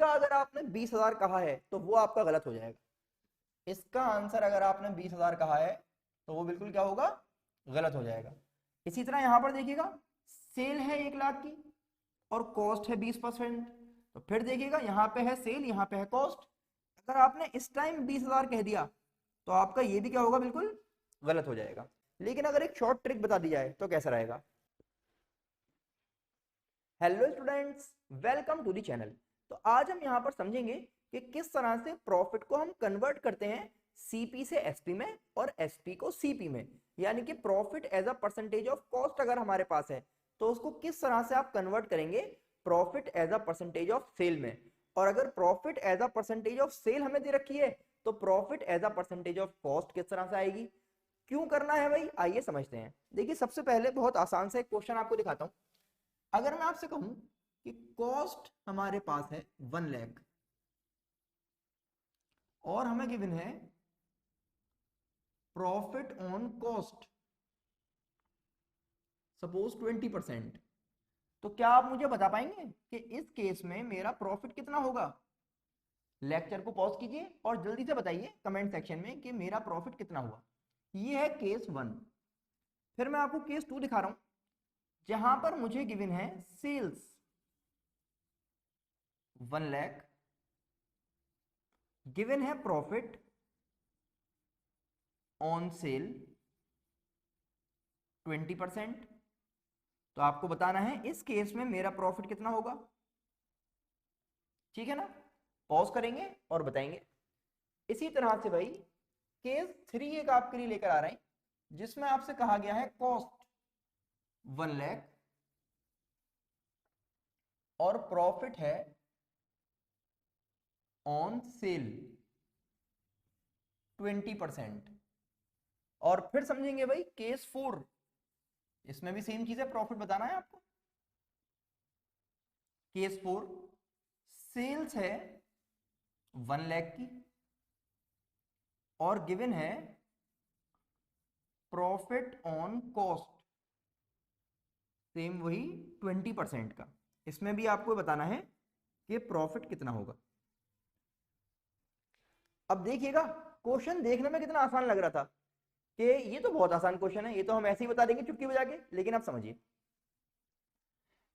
इसका अगर आपने 20,000 कहा है तो वो आपका गलत हो जाएगा। इसका आंसर अगर आपने 20,000 कहा है तो वो बिल्कुल क्या होगा, गलत हो जाएगा। इसी तरह यहां पर देखिएगा, सेल है 1,00,000 की और कॉस्ट है 20%। तो फिर देखिएगा, यहाँ पे है सेल, यहाँ पे है कॉस्ट। अगर आपने इस टाइम 20,000 कह दिया तो आपका ये भी क्या होगा, बिल्कुल गलत हो जाएगा। लेकिन अगर एक शॉर्ट ट्रिक बता दी जाए तो कैसा रहेगा। Hello students, welcome to the channel. तो आज हम यहाँ पर समझेंगे कि किस तरह से प्रॉफिट को हम कन्वर्ट करते हैं सीपी से एसपी में और एसपी को सीपी में। यानी कि profit as a percentage of cost अगर हमारे पास है तो उसको किस तरह से आप कन्वर्ट करेंगे profit as a percentage of sale में। और अगर profit as a percentage of sale हमें दे रखी है तो profit as a percentage of cost किस तरह से आएगी, क्यों करना है भाई, आइए समझते हैं। देखिए, सबसे पहले बहुत आसान से एक क्वेश्चन आपको दिखाता हूं। अगर मैं आपसे कहूं कि कॉस्ट हमारे पास है 1,00,000 और हमें गिवन है प्रॉफिट ऑन कॉस्ट सपोज 20%, तो क्या आप मुझे बता पाएंगे कि इस केस में मेरा प्रॉफिट कितना होगा। लेक्चर को पॉज कीजिए और जल्दी से बताइए कमेंट सेक्शन में कि मेरा प्रॉफिट कितना हुआ। ये है केस 1। फिर मैं आपको केस 2 दिखा रहा हूं, जहां पर मुझे गिवन है सेल्स 1,00,000, गिवन है प्रॉफिट ऑन सेल 20%। तो आपको बताना है इस केस में मेरा प्रॉफिट कितना होगा। ठीक है ना, पॉज करेंगे और बताएंगे। इसी तरह से भाई केस 3 एक आपके लिए लेकर आ रहे हैं, जिसमें आपसे कहा गया है कॉस्ट 1,00,000 और प्रॉफिट है ऑन सेल 20%। और फिर समझेंगे भाई केस 4, इसमें भी सेम चीज है, प्रॉफिट बताना है आपको। केस 4 सेल्स है 1,00,000 की और गिवन है प्रॉफिट ऑन कॉस्ट सेम वही 20% का। इसमें भी आपको बताना है कि प्रॉफिट कितना होगा। अब देखिएगा, क्वेश्चन देखने में कितना आसान लग रहा था कि ये तो बहुत आसान क्वेश्चन है, ये तो हम ऐसे ही बता देंगे चुटकी बजा के। लेकिन आप समझिए,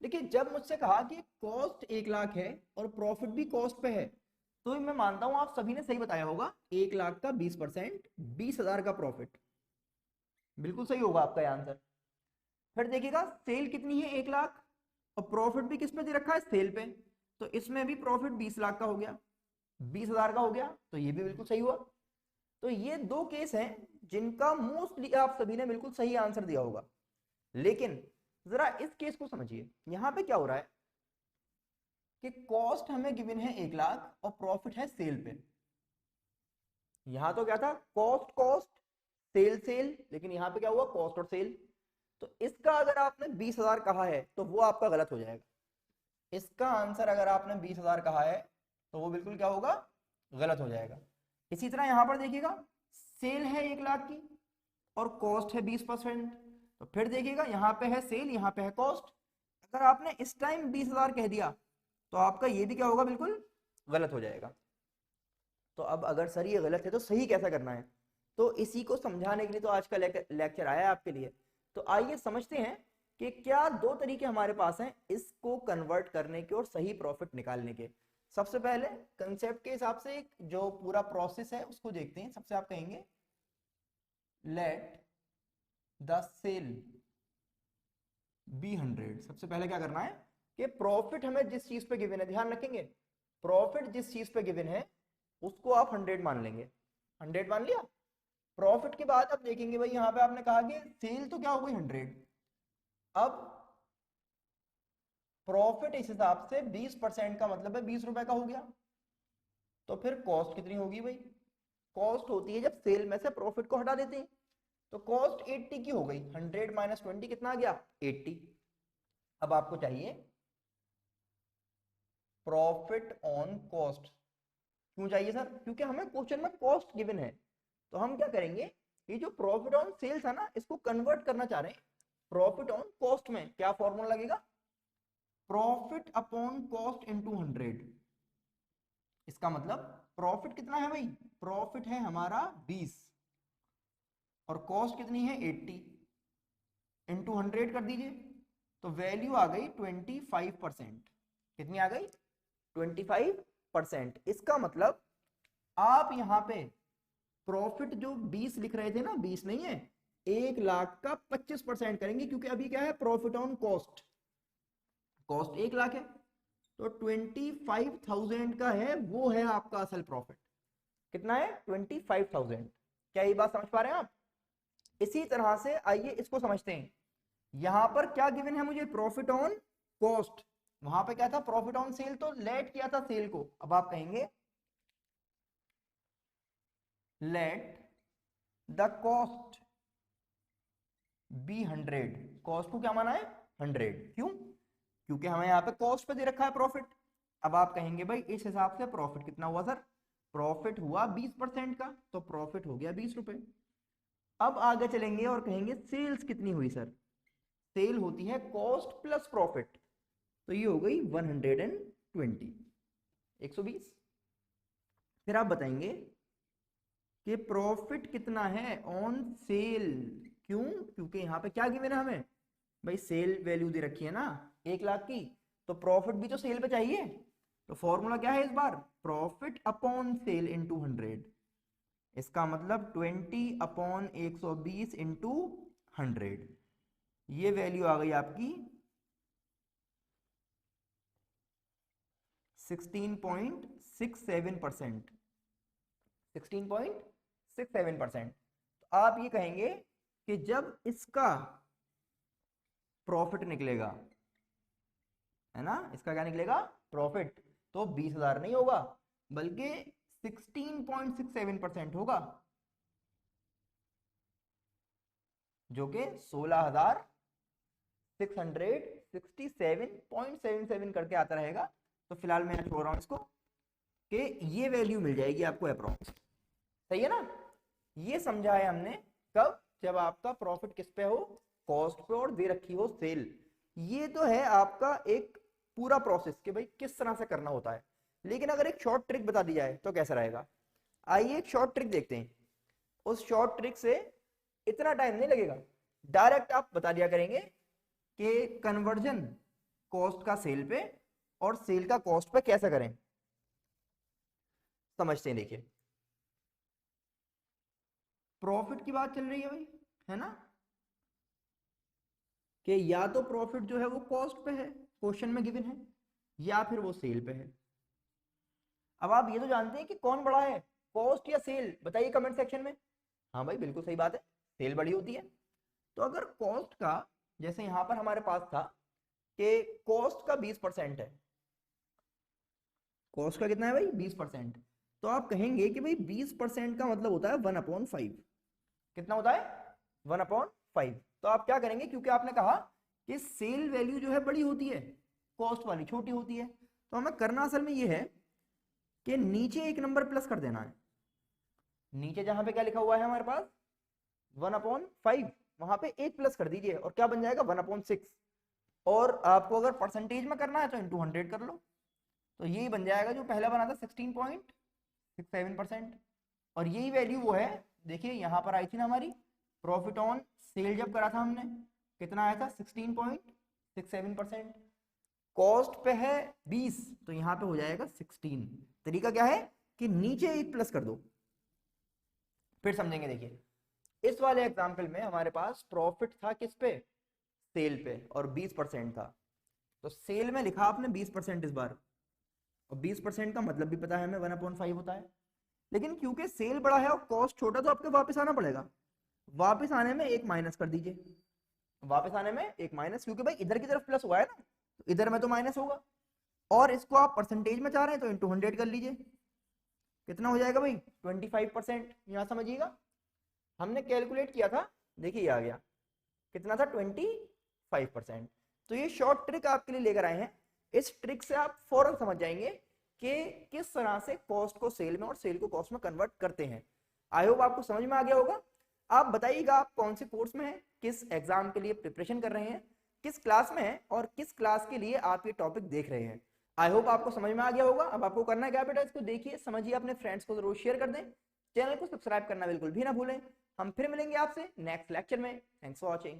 देखिए जब मुझसे कहा कि कॉस्ट 1,00,000 है और प्रॉफिट भी कॉस्ट पे है, तो मैं मानता हूं आप सभी ने सही बताया होगा। 1,00,000 का 20% 20,000 का प्रॉफिट, बिल्कुल सही होगा आपका आंसर। फिर देखिएगा सेल कितनी है 1,00,000 और प्रॉफिट भी किस पे दे रखा है, सेल पे। तो इसमें भी प्रॉफिट 20,00,000 का हो गया, 20,000 का हो गया, तो ये भी बिल्कुल सही हुआ। तो ये दो केस हैं जिनका मोस्टली आप सभी ने बिल्कुल सही आंसर दिया होगा। लेकिन जरा इस केस को समझिए, यहां पे क्या हो रहा है कि कॉस्ट हमें गिवन है 1,00,000 और प्रॉफिट है सेल पे। यहां तो क्या था, कॉस्ट कॉस्ट सेल सेल, लेकिन यहां पे क्या हुआ, कॉस्ट और सेल। तो इसका अगर आपने 20,000 कहा है तो वो आपका गलत हो जाएगा। इसका आंसर अगर आपने 20,000 कहा है तो वो बिल्कुल क्या होगा, गलत हो जाएगा। इसी तरह यहां पर देखिएगा, सेल है 1,00,000 की और कॉस्ट है 20%। तो फिर देखिएगा, यहाँ पे है सेल, यहाँ पे है कॉस्ट। अगर आपने इस टाइम 20,000 कह दिया तो आपका ये भी क्या होगा, बिल्कुल गलत हो जाएगा। तो अब अगर सर ये गलत है तो सही कैसा करना है, तो इसी को समझाने के लिए तो आज का लेक्चर आया है आपके लिए। तो आइए समझते हैं कि क्या दो तरीके हमारे पास हैं इसको कन्वर्ट करने के और सही प्रॉफिट निकालने के। सबसे पहले कंसेप्ट के हिसाब से जो पूरा प्रोसेस है उसको देखते हैं। सबसे आप कहेंगे लेट द सेल बी 100। सबसे पहले क्या करना है कि प्रॉफिट हमें जिस चीज पे गिवन है, ध्यान रखेंगे, प्रॉफिट जिस चीज पे गिवन है उसको आप 100 मान लेंगे। 100 मान लिया। प्रॉफिट के बाद अब देखेंगे भाई, यहां पे आपने कहा कि सेल तो क्या हो गई 100। अब प्रॉफिट इस हिसाब से 20% का मतलब है 20 रुपए का हो गया। तो फिर कॉस्ट कितनी होगी भाई, कॉस्ट होती है जब सेल में से प्रॉफिट को हटा देते हैं। तो कॉस्ट 80 की हो गई, 100 माइनस 20 कितना आ गया, 80। अब आपको चाहिए प्रॉफिट ऑन कॉस्ट। क्यों चाहिए सर, क्योंकि हमें क्वेश्चन में कॉस्ट गिवन है। तो हम क्या करेंगे, ये जो प्रॉफिट ऑन सेल्स है ना, इसको कन्वर्ट करना चाह रहे हैं प्रॉफिट ऑन कॉस्ट में। क्या फॉर्मूला लगेगा, प्रॉफिट अपॉन कॉस्ट इनटू 100। इसका मतलब प्रॉफिट कितना है भाई, प्रॉफिट है हमारा 20 और कॉस्ट कितनी है 80, इंटू 100 कर दीजिए, तो वैल्यू आ गई 25%। कितनी आ गई 25%। इसका मतलब आप यहां पे प्रॉफिट जो 20 लिख रहे थे ना, 20 नहीं है, 1,00,000 का 25% करेंगे, क्योंकि अभी क्या है प्रॉफिट ऑन कॉस्ट, कॉस्ट 1,00,000 है, तो 25,000 का है, वो है आपका असल प्रॉफिट। कितना है 25,000। क्या ये बात समझ पा रहे हैं आप? इसी तरह से आइए इसको समझते हैं। यहां पर क्या गिवन है मुझे, प्रॉफिट ऑन कॉस्ट। वहां पे क्या था, प्रॉफिट ऑन सेल, तो लेट किया था सेल को। अब आप कहेंगे let the cost be 100। Cost को क्या माना है 100, क्यों, क्योंकि हमें यहाँ पे कॉस्ट पे दे रखा है प्रॉफिट। अब आप कहेंगे भाई इस हिसाब से प्रॉफिट कितना हुआ सर, प्रॉफिट हुआ 20% का, तो प्रॉफिट हो गया 20 रुपए। अब आगे चलेंगे और कहेंगे सेल्स कितनी हुई सर, सेल होती है कॉस्ट प्लस प्रॉफिट, तो ये हो गई 120, 120। फिर आप बताएंगे कि प्रॉफिट कितना है ऑन सेल, क्यों, क्योंकि यहाँ पे क्या गिवन है हमें भाई, सेल वैल्यू दे रखी है ना 1,00,000 की, तो प्रॉफिट भी तो सेल पे चाहिए। तो फॉर्मूला क्या है इस बार, प्रॉफिट अपॉन सेल इंटू 100। इसका मतलब 20/120 इंटू 100, ये वैल्यू आ गई आपकी 16.67%, 16.67%। तो आप ये कहेंगे कि जब इसका प्रॉफिट निकलेगा, है ना, इसका क्या निकलेगा प्रॉफिट, तो 20,000 नहीं होगा बल्कि 16.67% होगा, जो कि 16,667.77 करके आता रहेगा। तो फिलहाल मैं छोड़ रहा हूं इसको कि ये वैल्यू मिल जाएगी आपको अप्रॉक्स। सही है ना, ये समझा है हमने कब, जब आपका प्रॉफिट किस पे हो, कॉस्ट पे, और दे रखी हो सेल। ये तो है आपका एक पूरा प्रोसेस कि भाई किस तरह से करना होता है। लेकिन अगर एक शॉर्ट ट्रिक बता दी जाए तो कैसा रहेगा, आइए एक शॉर्ट ट्रिक देखते हैं। उस शॉर्ट ट्रिक से इतना टाइम नहीं लगेगा, डायरेक्ट आप बता दिया करेंगे कि कन्वर्जन कॉस्ट का सेल पे और सेल का कॉस्ट पे कैसे करें। समझते हैं, देखिए प्रॉफिट की बात चल रही है भाई, है ना, कि या तो प्रॉफिट जो है वो कॉस्ट पे है, क्वेश्चन में गिवन है, या फिर वो सेल पे है। अब आप ये तो जानते हैं कि कौन बड़ा है, कॉस्ट या सेल, बताइए कमेंट सेक्शन में। हाँ भाई बिल्कुल सही बात है, सेल बड़ी होती है। तो अगर कॉस्ट का, जैसे यहां पर हमारे पास था कि कॉस्ट का 20% है, कॉस्ट का कितना है भाई 20%, तो आप कहेंगे कि भाई 20% का मतलब होता है 1/5। कितना होता है 1/5। तो आप क्या करेंगे, क्योंकि आपने कहा कि सेल वैल्यू जो है बड़ी होती है, कॉस्ट वाली छोटी होती है, तो हमें करना असल में ये है कि नीचे एक नंबर प्लस कर देना है। नीचे जहां पे क्या लिखा हुआ है हमारे पास 1/5, वहां पे एक प्लस कर दीजिए और क्या बन जाएगा 1/6। और आपको अगर परसेंटेज में करना है तो इंटू 100 कर लो, तो यही बन जाएगा जो पहला बना था 16.67%। और यही वैल्यू वो है, देखिए यहां पर आई थी ना हमारी प्रॉफिट ऑन सेल, जब करा था हमने कितना आया था 16.67%। कॉस्ट पे है 20, तो यहां पे हो जाएगा 16। तरीका क्या है कि नीचे एक प्लस कर दो, फिर समझेंगे। देखिए इस वाले एग्जाम्पल में हमारे पास प्रॉफिट था किस पे, सेल पे, और 20% था। तो सेल में लिखा आपने 20% इस बार, और 20% का मतलब भी पता है हमें 1/5 होता है। लेकिन क्योंकि सेल बड़ा है और कॉस्ट छोटा, तो आपको वापस आना पड़ेगा। वापस आने में एक माइनस कर दीजिए, वापस आने में एक माइनस, क्योंकि भाई इधर की तरफ प्लस हुआ है ना, तो इधर में तो माइनस होगा। और इसको आप परसेंटेज में चाह रहे हैं तो इंटू 100 कर लीजिए, कितना हो जाएगा भाई 25%। यहां समझिएगा हमने कैलकुलेट किया था, देखिए आ गया कितना था 25%। तो ये शॉर्ट ट्रिक आपके लिए लेकर आए हैं। इस ट्रिक से आप फौरन समझ जाएंगे कि किस तरह से कॉस्ट को सेल में और सेल को कॉस्ट में कन्वर्ट करते हैं। आई होप आपको समझ में आ गया होगा। आप बताइएगा आप कौन से कोर्स में हैं, किस एग्जाम के लिए प्रिपरेशन कर रहे हैं, किस क्लास में हैं, और किस क्लास के लिए आप ये टॉपिक देख रहे हैं। आई होप आपको समझ में आ गया होगा। अब आपको करना क्या बेटा, इसको देखिए समझिए, अपने फ्रेंड्स को जरूर शेयर कर दें, चैनल को सब्सक्राइब करना बिल्कुल भी ना भूलें। हम फिर मिलेंगे आपसे नेक्स्ट लेक्चर में। Thanks for watching.